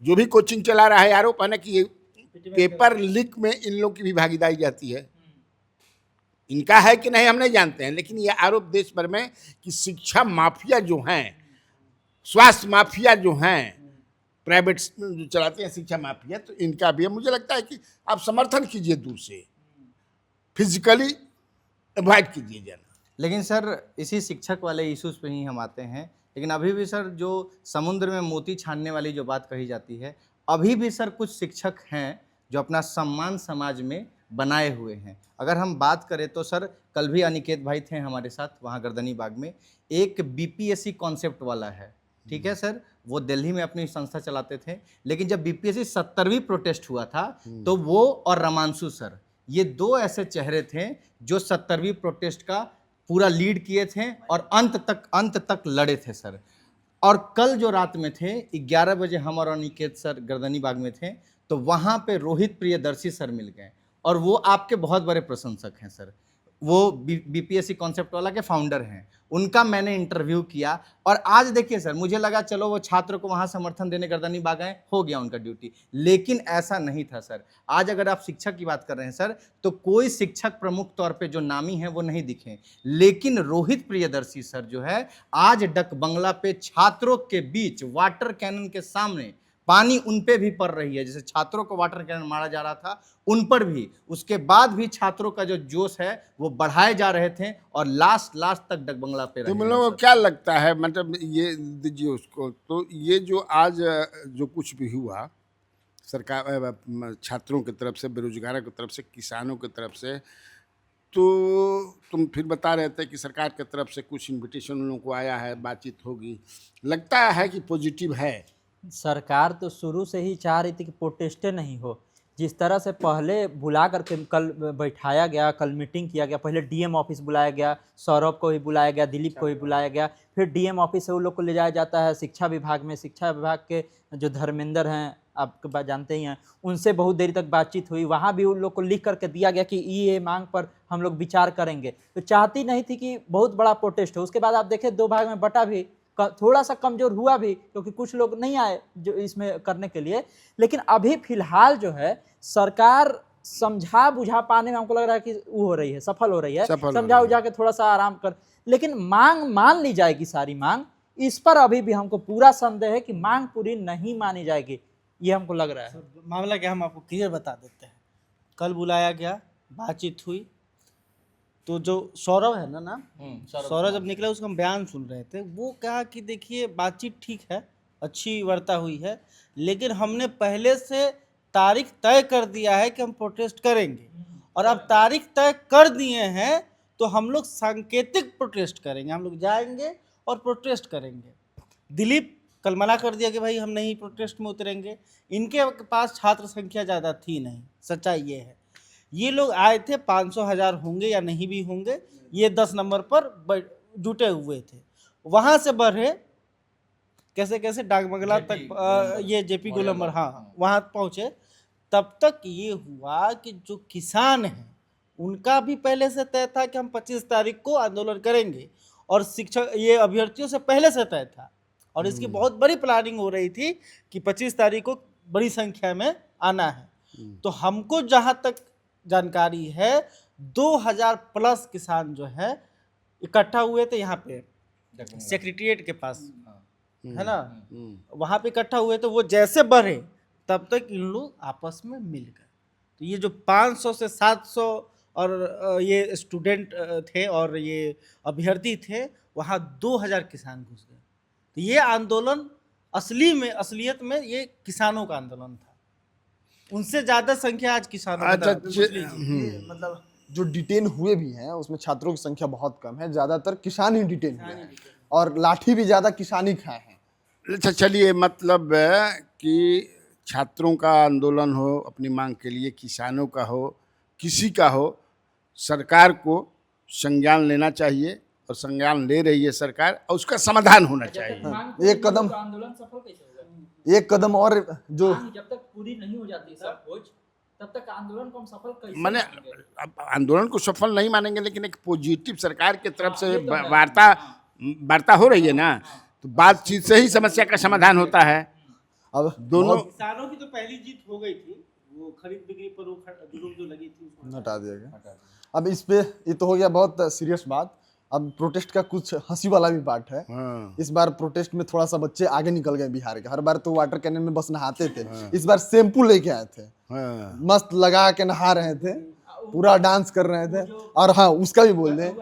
जो भी कोचिंग चला रहा है आरोप है ना कि ये पेपर लीक में इन लोग की भी भागीदारी रहती है। इनका है कि नहीं हम नहीं जानते हैं, लेकिन ये आरोप देश भर में कि शिक्षा माफिया जो हैं, स्वास्थ्य माफिया जो हैं, प्राइवेट जो चलाते हैं शिक्षा माफिया, तो इनका भी है। मुझे लगता है कि आप समर्थन कीजिए, दूर से फिजिकली अवॉइड कीजिए जाना। लेकिन सर इसी शिक्षक वाले इश्यूज पे ही हम आते हैं। लेकिन अभी भी सर जो समुद्र में मोती छानने वाली जो बात कही जाती है, अभी भी सर कुछ शिक्षक हैं जो अपना सम्मान समाज में बनाए हुए हैं। अगर हम बात करें तो सर कल भी अनिकेत भाई थे हमारे साथ वहाँ गर्दनी बाग में, एक बीपीएससी कॉन्सेप्ट वाला है, ठीक है सर, वो दिल्ली में अपनी संस्था चलाते थे। लेकिन जब बीपीएससी 70वीं प्रोटेस्ट हुआ था तो वो और रमांशु सर, ये दो ऐसे चेहरे थे जो 70वीं प्रोटेस्ट का पूरा लीड किए थे और अंत तक लड़े थे सर। और कल जो रात में थे 11 बजे हम और अनिकेत सर गर्दनी बाग में थे, तो वहाँ पे रोहित प्रियदर्शी सर मिल गए और वो आपके बहुत बड़े प्रशंसक हैं सर। वो बीपीएससी कॉन्सेप्ट वाला के फाउंडर हैं, उनका मैंने इंटरव्यू किया। और आज देखिए सर, मुझे लगा चलो वो छात्र को वहाँ समर्थन देने गर्दनी बाग आए, हो गया उनका ड्यूटी, लेकिन ऐसा नहीं था सर। आज अगर आप शिक्षक की बात कर रहे हैं सर, तो कोई शिक्षक प्रमुख तौर पे जो नामी है वो नहीं दिखे, लेकिन रोहित प्रियदर्शी सर जो है आज डक बंगला पे छात्रों के बीच वाटर कैनन के सामने पानी उन पे भी पड़ रही है। जैसे छात्रों को वाटर कैनन मारा जा रहा था, उन पर भी, उसके बाद भी छात्रों का जो जोश है वो बढ़ाए जा रहे थे और लास्ट तक डक बंगला पे रहे। तुम लोगों को क्या लगता है, मतलब ये दीजिए उसको, तो ये जो आज जो कुछ भी हुआ सरकार, छात्रों की तरफ से, बेरोजगारों की तरफ से, किसानों की तरफ से, तो तुम फिर बता रहे थे कि सरकार की तरफ से कुछ इनविटेशन उन लोगों को आया है, बातचीत होगी, लगता है कि पॉजिटिव है? सरकार तो शुरू से ही चाह रही थी कि प्रोटेस्टे नहीं हो। जिस तरह से पहले बुला करके कल बैठाया गया, कल मीटिंग किया गया, पहले डीएम ऑफिस बुलाया गया, सौरभ को भी बुलाया गया, दिलीप को भी बुलाया गया, फिर डीएम ऑफिस से उन लोग को ले जाया जाता है शिक्षा विभाग में। शिक्षा विभाग के जो धर्मेंद्र हैं, आपके बात जानते ही हैं, उनसे बहुत देरी तक बातचीत हुई। वहाँ भी उन लोग को लिख करके दिया गया कि ये मांग पर हम लोग विचार करेंगे। तो चाहती नहीं थी कि बहुत बड़ा प्रोटेस्ट हो। उसके बाद आप देखें 2 भाग में बटा भी, थोड़ा सा कमजोर हुआ भी, क्योंकि कुछ लोग नहीं आए जो इसमें करने के लिए। लेकिन अभी फिलहाल जो है सरकार समझा बुझा पाने में हमको लग रहा है कि वो हो रही है, सफल हो रही है, समझा बुझा के थोड़ा सा आराम कर। लेकिन मांग मान ली जाएगी सारी मांग, इस पर अभी भी हमको पूरा संदेह है कि मांग पूरी नहीं मानी जाएगी, ये हमको लग रहा है। मामला क्या, हम आपको क्लियर बता देते हैं। कल बुलाया गया, बातचीत हुई, तो जो सौरभ है ना नाम, सौरभ जब निकला उसका हम बयान सुन रहे थे, वो कहा कि देखिए बातचीत ठीक है, अच्छी वार्ता हुई है, लेकिन हमने पहले से तारीख तय कर दिया है कि हम प्रोटेस्ट करेंगे, और अब तारीख तय कर दिए हैं तो हम लोग सांकेतिक प्रोटेस्ट करेंगे, हम लोग जाएंगे और प्रोटेस्ट करेंगे। दिलीप कल मना कर दिया कि भाई हम नहीं प्रोटेस्ट में उतरेंगे। इनके पास छात्र संख्या ज़्यादा थी नहीं, सच्चाई ये है। ये लोग आए थे, 500,000 होंगे या नहीं भी होंगे, ये 10 नंबर पर जुटे हुए थे। वहाँ से बढ़े कैसे कैसे डाकबंगला तक, ये जेपी गोलंबर, हाँ वहाँ पहुँचे। तब तक ये हुआ कि जो किसान हैं उनका भी पहले से तय था कि हम 25 तारीख को आंदोलन करेंगे, और शिक्षक ये अभ्यर्थियों से पहले से तय था, और इसकी बहुत बड़ी प्लानिंग हो रही थी कि 25 तारीख को बड़ी संख्या में आना है। तो हमको जहाँ तक जानकारी है 2000 प्लस किसान जो है इकट्ठा हुए थे यहाँ पे सेक्रेटरिएट के पास, है ना, वहाँ पे इकट्ठा हुए। तो वो जैसे बढ़े तब तक इन लोग आपस में मिल गए। तो ये जो 500 से 700 और ये स्टूडेंट थे और ये अभ्यर्थी थे, वहाँ 2000 किसान घुस गए। तो ये आंदोलन असलियत में ये किसानों का आंदोलन था, उनसे ज्यादा संख्या आज किसानों का। मतलब जो डिटेन हुए भी हैं उसमें छात्रों की संख्या बहुत कम है, ज्यादातर किसान ही डिटेन हुए हैं और लाठी भी ज्यादा किसान ही खाए हैं। अच्छा चलिए, मतलब कि छात्रों का आंदोलन हो अपनी मांग के लिए, किसानों का हो, किसी का हो, सरकार को संज्ञान लेना चाहिए और संज्ञान ले रही है सरकार, और उसका समाधान होना चाहिए। एक कदम आंदोलन सफल कैसे होगा? एक कदम और जो जब तक पूरी नहीं हो जाती सब कुछ, तब तक आंदोलन को हम सफल कैसे मैंने मानेंगे? अब आंदोलन को सफल नहीं मानेंगे, लेकिन एक पॉजिटिव सरकार की तरफ से ये तो है। वार्ता हो रही है ना, तो बातचीत से ही समस्या का समाधान होता है। अब दोनों किसानों की तो पहली जीत हो गई थी, वो खरीद बिक्री पर जुर्म जो लगी थी उसको हटा दिया गया। अब इस पे ये तो हो गया बहुत सीरियस बात। अब प्रोटेस्ट का कुछ हंसी वाला भी पार्ट है। हाँ। इस बार प्रोटेस्ट में थोड़ा सा बच्चे आगे निकल गए बिहार के। हर बार तो वाटर कैनन में बस नहाते थे, इस बार शैम्पू लेके आए थे, हाँ। मस्त लगा के नहा रहे थे, पूरा डांस कर रहे थे। और हाँ, उसका भी बोल दें,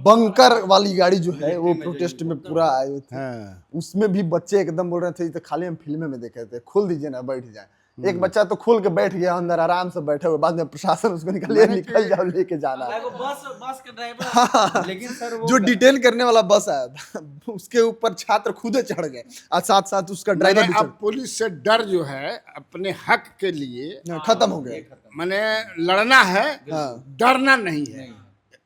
बंकर वाली गाड़ी जो है वो प्रोटेस्ट में पूरा आए हुए थे। हाँ। उसमें भी बच्चे एकदम बोल रहे थे, ये तो खाली हम फिल्म में देखे थे, खोल दीजिए ना बैठ जाए। एक बच्चा तो खोल के बैठ गया अंदर, आराम से बैठे हुए। बाद में प्रशासन उसको निकालिए, निकल जाओ, लेके जाना है। वो बस का ड्राइवर लेकिन सर वो जो डिटेन करने वाला बस आया था उसके ऊपर छात्र खुद चढ़ गए, और साथ साथ उसका ड्राइवर भी अब पुलिस से डर जो है अपने हक के लिए खत्म हो गया। मैंने लड़ना है, हाँ। डरना नहीं है।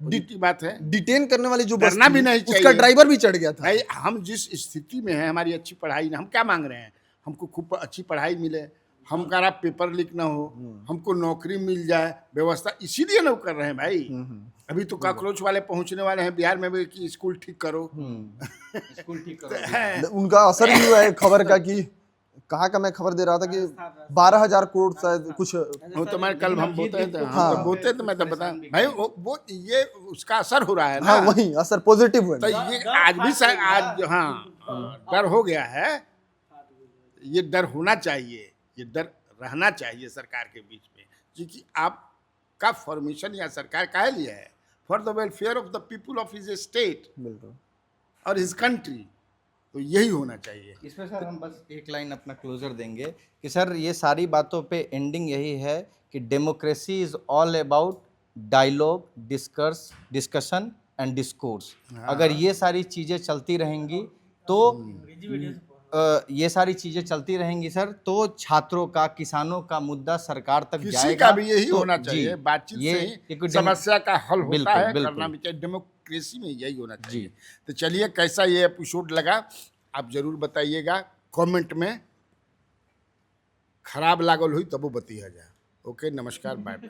की बात है, डिटेन करने वाली जो बस डरना थी, भी नहीं उसका चाहिए। ड्राइवर भी चढ़ गया था। भाई हम जिस स्थिति में हैं, हमारी अच्छी पढ़ाई ना, हम क्या मांग रहे हैं? हमको खूब अच्छी पढ़ाई मिले, हमारा पेपर लीक ना हो, हमको नौकरी मिल जाए, व्यवस्था, इसीलिए ना वो कर रहे हैं भाई। अभी तो कॉकरोच वाले पहुंचने वाले हैं बिहार में भी कि स्कूल ठीक करो। स्कूल ठीक करो। उनका असर भी हुआ है खबर का, कि कहाँ का मैं खबर दे रहा था कि 12,000 करोड़ शायद कुछ। वो तो मैं कल हम बोलते हैं, हाँ। हम तो बोलते हैं, तो मैं तो बता भाई वो ये उसका असर हो रहा है ना। हाँ, वही असर पॉजिटिव हुआ। तो ये आज भी आज डर हो गया है। ये डर होना चाहिए, ये डर रहना चाहिए सरकार के बीच में, क्योंकि आपका फॉर्मेशन या सरकार काहे लिए है? For the welfare of the people of his state बिल्कुल। और हिज कंट्री। तो यही होना चाहिए। इसमें सर हम बस एक लाइन अपना क्लोजर देंगे कि सर ये सारी बातों पे एंडिंग यही है कि democracy is all about dialogue, discussion and discourse. अगर ये सारी चीज़ें चलती रहेंगी तो ये सारी चीज़ें चलती रहेंगी सर, तो छात्रों का, किसानों का मुद्दा सरकार तक किसी जाएगा। का भी यही तो होना जी, चाहिए, बातचीत ये से एक ही समस्या का हल होता बिल्कुल, है, बिल्कुल। करना भी चाहिए। डेमोक्रेसी में यही होना चाहिए। तो चलिए, कैसा ये एपिसोड लगा आप जरूर बताइएगा कमेंट में। खराब लागल हुई तब वो बतिया जा। ओके, नमस्कार, बाय।